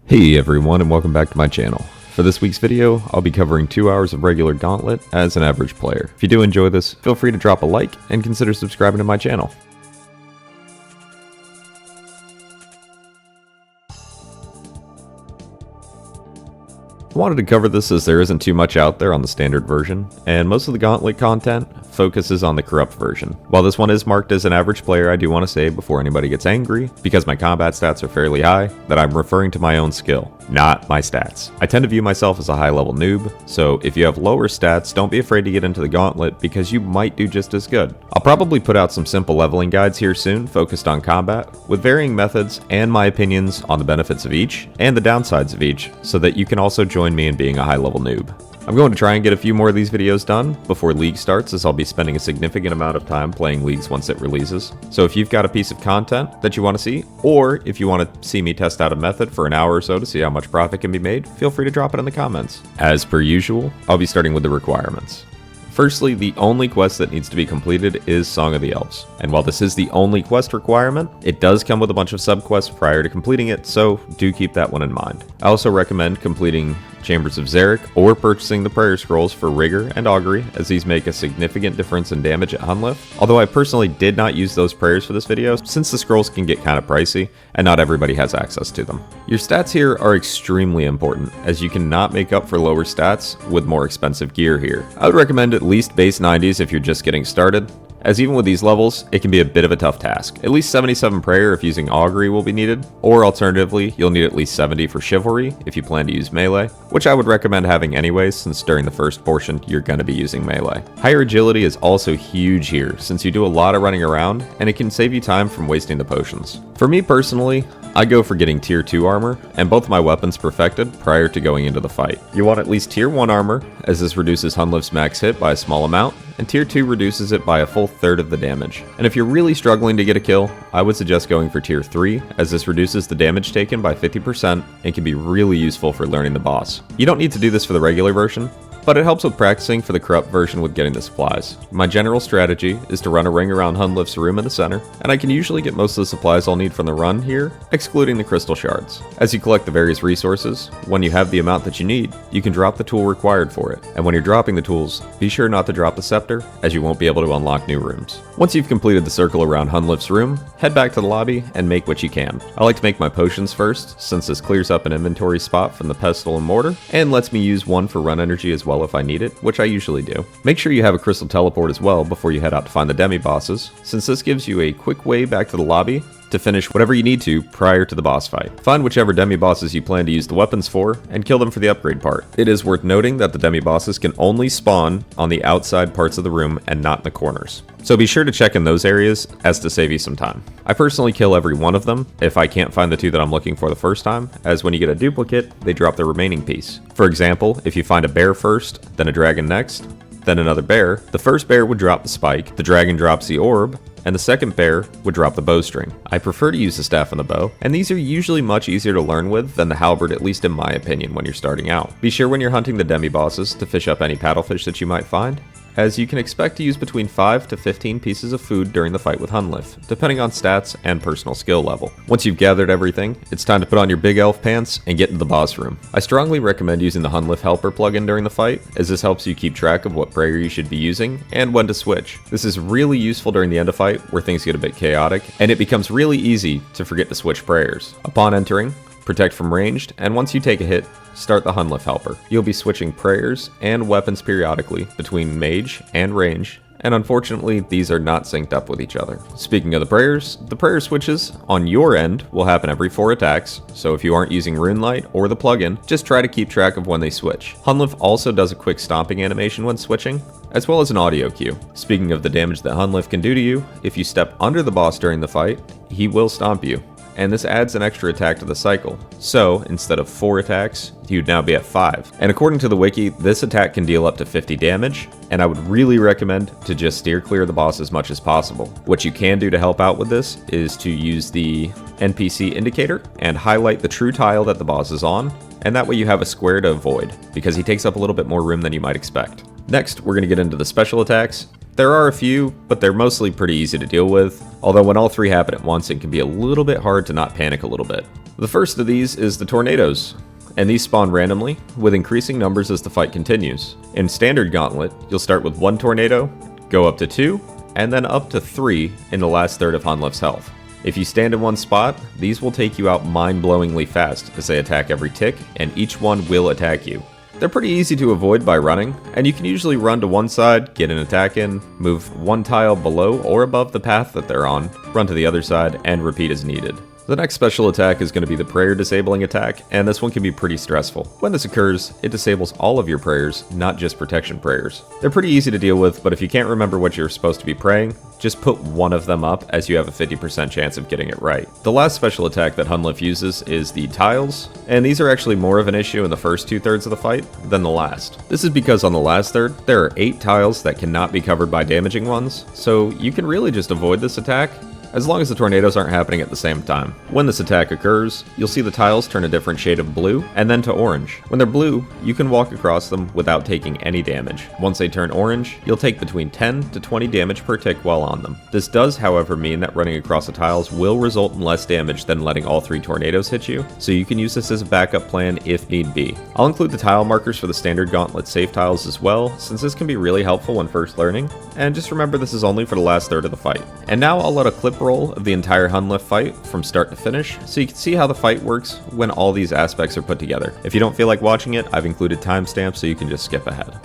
Hey everyone, and welcome back to my channel. For this week's video, I'll be covering 2 hours of regular Gauntlet as an average player. If you do enjoy this, feel free to drop a like and consider subscribing to my channel. I wanted to cover this as there isn't too much out there on the standard version, and most of the Gauntlet content focuses on the corrupt version. While this one is marked as an average player, I do want to say before anybody gets angry, because my combat stats are fairly high, that I'm referring to my own skill, not my stats. I tend to view myself as a high level noob, so if you have lower stats, don't be afraid to get into the Gauntlet because you might do just as good. I'll probably put out some simple leveling guides here soon focused on combat, with varying methods and my opinions on the benefits of each, and the downsides of each, so that you can also join me in being a high level noob. I'm going to try and get a few more of these videos done before League starts, as I'll be spending a significant amount of time playing Leagues once it releases. So if you've got a piece of content that you want to see, or if you want to see me test out a method for an hour or so to see how much profit can be made, feel free to drop it in the comments. As per usual, I'll be starting with the requirements. Firstly, the only quest that needs to be completed is Song of the Elves. And while this is the only quest requirement, it does come with a bunch of subquests prior to completing it, so do keep that one in mind. I also recommend completing Chambers of Zarek or purchasing the prayer scrolls for Rigor and Augury, as these make a significant difference in damage at Hunlif, although I personally did not use those prayers for this video since the scrolls can get kind of pricey and not everybody has access to them. Your stats here are extremely important, as you cannot make up for lower stats with more expensive gear here. I would recommend at least base 90s if you're just getting started, as even with these levels, it can be a bit of a tough task. At least 77 prayer if using Augury will be needed, or alternatively, you'll need at least 70 for Chivalry if you plan to use melee, which I would recommend having anyways, since during the first portion, you're going to be using melee. Higher agility is also huge here, since you do a lot of running around, and it can save you time from wasting the potions. For me personally, I go for getting tier 2 armor, and both my weapons perfected prior to going into the fight. You want at least tier 1 armor, as this reduces Hunlif's max hit by a small amount, and tier 2 reduces it by a full third of the damage. And if you're really struggling to get a kill, I would suggest going for tier 3, as this reduces the damage taken by 50% and can be really useful for learning the boss. You don't need to do this for the regular version, but it helps with practicing for the corrupt version with getting the supplies. My general strategy is to run a ring around Hunlif's room in the center, and I can usually get most of the supplies I'll need from the run here, excluding the crystal shards. As you collect the various resources, when you have the amount that you need, you can drop the tool required for it. And when you're dropping the tools, be sure not to drop the scepter, as you won't be able to unlock new rooms. Once you've completed the circle around Hunlif's room, head back to the lobby and make what you can. I like to make my potions first, since this clears up an inventory spot from the pestle and mortar, and lets me use one for run energy as well if I need it, which I usually do. Make sure you have a crystal teleport as well before you head out to find the demi-bosses, since this gives you a quick way back to the lobby to finish whatever you need to prior to the boss fight. Find whichever demi-bosses you plan to use the weapons for, and kill them for the upgrade part. It is worth noting that the demi-bosses can only spawn on the outside parts of the room and not in the corners, so be sure to check in those areas as to save you some time. I personally kill every one of them if I can't find the two that I'm looking for the first time, as when you get a duplicate, they drop the remaining piece. For example, if you find a bear first, then a dragon next, then another bear, the first bear would drop the spike, the dragon drops the orb, and the second bear would drop the bowstring. I prefer to use the staff and the bow, and these are usually much easier to learn with than the halberd, at least in my opinion, when you're starting out. Be sure when you're hunting the demi-bosses to fish up any paddlefish that you might find, as you can expect to use between 5 to 15 pieces of food during the fight with Hunlif, depending on stats and personal skill level. Once you've gathered everything, it's time to put on your big elf pants and get into the boss room. I strongly recommend using the Hunlif helper plugin during the fight, as this helps you keep track of what prayer you should be using and when to switch. This is really useful during the end of fight where things get a bit chaotic, and it becomes really easy to forget to switch prayers. Upon entering, protect from ranged, and once you take a hit, start the Hunlif helper. You'll be switching prayers and weapons periodically between mage and range, and unfortunately these are not synced up with each other. Speaking of the prayer switches on your end will happen every 4 attacks, so if you aren't using Runelight or the plugin, just try to keep track of when they switch. Hunlif also does a quick stomping animation when switching, as well as an audio cue. Speaking of the damage that Hunlif can do to you, if you step under the boss during the fight, he will stomp you, and this adds an extra attack to the cycle. So instead of 4 attacks, you'd now be at 5. And according to the wiki, this attack can deal up to 50 damage, and I would really recommend to just steer clear of the boss as much as possible. What you can do to help out with this is to use the NPC indicator and highlight the true tile that the boss is on, and that way you have a square to avoid, because he takes up a little bit more room than you might expect. Next, we're going to get into the special attacks. There are a few, but they're mostly pretty easy to deal with, although when all 3 happen at once, it can be a little bit hard to not panic a little bit. The first of these is the tornadoes, and these spawn randomly, with increasing numbers as the fight continues. In standard Gauntlet, you'll start with 1 tornado, go up to 2, and then up to 3 in the last third of Hunlif's health. If you stand in one spot, these will take you out mind-blowingly fast as they attack every tick, and each one will attack you. They're pretty easy to avoid by running, and you can usually run to one side, get an attack in, move one tile below or above the path that they're on, run to the other side, and repeat as needed. The next special attack is going to be the prayer disabling attack, and this one can be pretty stressful. When this occurs, it disables all of your prayers, not just protection prayers. They're pretty easy to deal with, but if you can't remember what you're supposed to be praying, just put one of them up as you have a 50% chance of getting it right. The last special attack that Hunlif uses is the tiles, and these are actually more of an issue in the first 2/3 of the fight than the last. This is because on the last third, there are 8 tiles that cannot be covered by damaging ones, so you can really just avoid this attack as long as the tornadoes aren't happening at the same time. When this attack occurs, you'll see the tiles turn a different shade of blue and then to orange. When they're blue, you can walk across them without taking any damage. Once they turn orange, you'll take between 10 to 20 damage per tick while on them. This does, however, mean that running across the tiles will result in less damage than letting all 3 tornadoes hit you, so you can use this as a backup plan if need be. I'll include the tile markers for the standard Gauntlet safe tiles as well, since this can be really helpful when first learning, and just remember this is only for the last third of the fight. And now I'll let a clip roll of the entire Hunlif fight from start to finish, so you can see how the fight works when all these aspects are put together. If you don't feel like watching it, I've included timestamps so you can just skip ahead.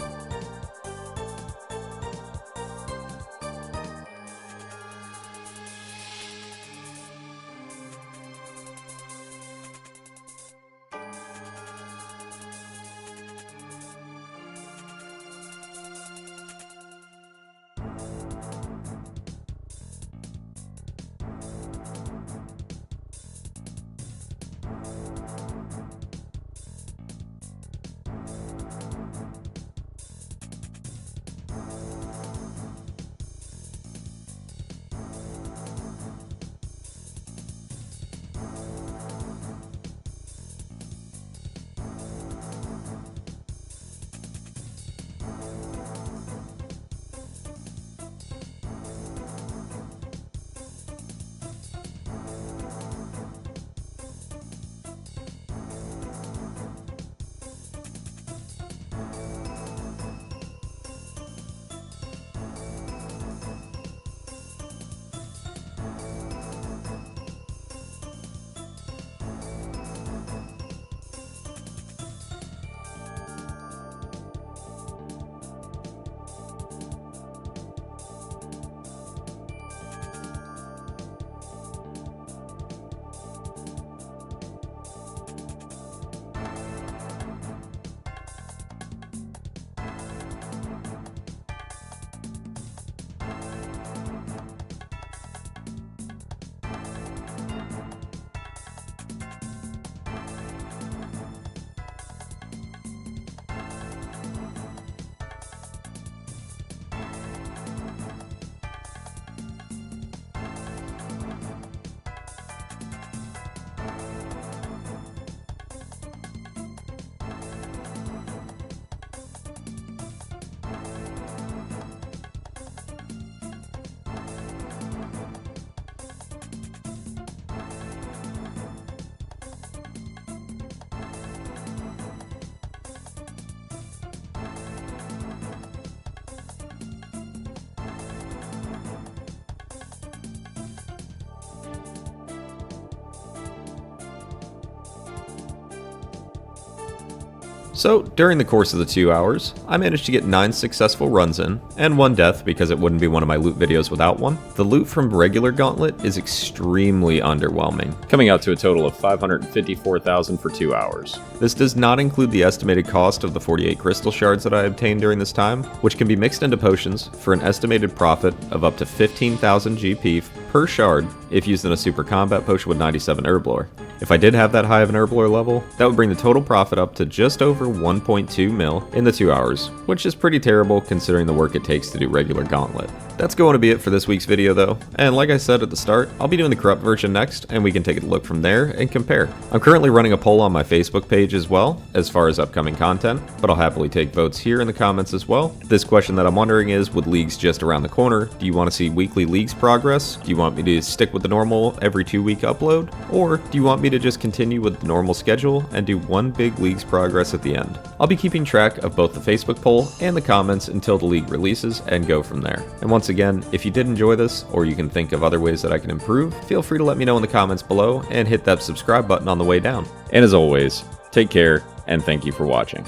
So, during the course of the 2 hours, I managed to get 9 successful runs in, and 1 death because it wouldn't be one of my loot videos without one. The loot from regular Gauntlet is extremely underwhelming, coming out to a total of 554,000 for 2 hours. This does not include the estimated cost of the 48 crystal shards that I obtained during this time, which can be mixed into potions for an estimated profit of up to 15,000 GP per shard if used in a super combat potion with 97 herblore. If I did have that high of an herblore level, that would bring the total profit up to just over 1.2 mil in the 2 hours, which is pretty terrible considering the work it takes to do regular Gauntlet. That's going to be it for this week's video though, and like I said at the start, I'll be doing the corrupt version next, and we can take a look from there and compare. I'm currently running a poll on my Facebook page as well, as far as upcoming content, but I'll happily take votes here in the comments as well. This question that I'm wondering is, with leagues just around the corner, do you want to see weekly leagues progress? Do you want me to stick with the normal every 2-week upload? Or do you want me to just continue with the normal schedule and do one big league's progress at the end? I'll be keeping track of both the Facebook poll and the comments until the league releases and go from there. And once again, if you did enjoy this, or you can think of other ways that I can improve, feel free to let me know in the comments below and hit that subscribe button on the way down. And as always, take care and thank you for watching.